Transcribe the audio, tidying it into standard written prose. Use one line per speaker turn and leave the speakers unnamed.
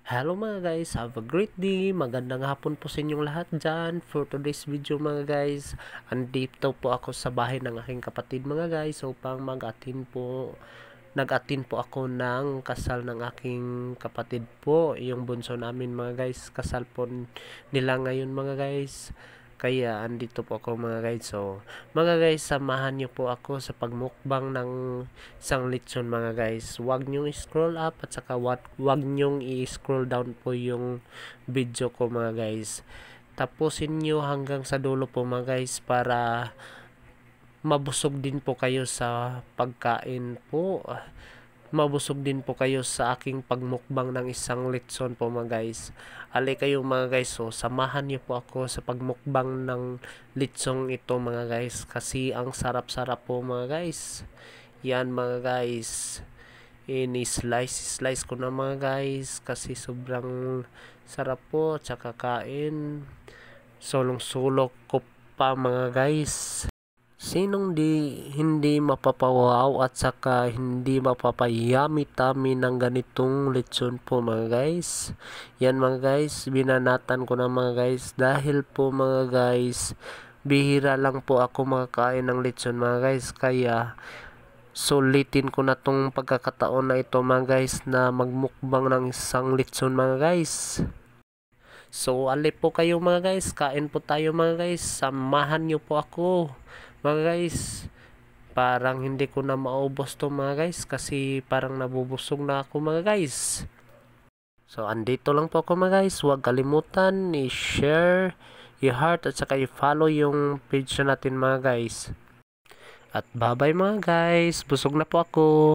Hello mga guys, have a great day. Magandang hapon po sa inyong lahat dyan. For today's video mga guys, andito po ako sa bahay ng aking kapatid mga guys upang nag-attend po ako ng kasal ng aking kapatid po, yung bunso namin mga guys. Kasal po nila ngayon mga guys. Kaya andito po ako mga guys. So mga guys, samahan niyo po ako sa pagmukbang ng isang lechon mga guys. Huwag nyo i-scroll up at saka huwag nyo i-scroll down po yung video ko mga guys. Tapusin nyo hanggang sa dulo po mga guys para mabusog din po kayo sa pagkain po. Mabusog din po kayo sa aking pagmukbang ng isang lechon po mga guys. Ali kayo mga guys, so samahan niyo po ako sa pagmukbang ng lechong ito mga guys, kasi ang sarap-sarap po mga guys. Yan mga guys, ini-slice ko na mga guys kasi sobrang sarap po, tsaka kain sulong-sulok ko pa mga guys. Sinong hindi mapapawaw at saka hindi mapapayami-tami ng ganitong lechon po mga guys. Yan mga guys, binanatan ko na mga guys dahil po mga guys, bihira lang po ako makakain ng lechon mga guys. Kaya sulitin ko na tong pagkakataon na ito mga guys na magmukbang ng isang lechon mga guys. So alip po kayo mga guys, kain po tayo mga guys, samahan nyo po ako mga guys. Parang hindi ko na maubos to mga guys kasi parang nabubusog na ako mga guys. So andito lang po ako mga guys, huwag kalimutan i-share, i-heart at saka i-follow yung page natin mga guys. At bye bye mga guys, busog na po ako.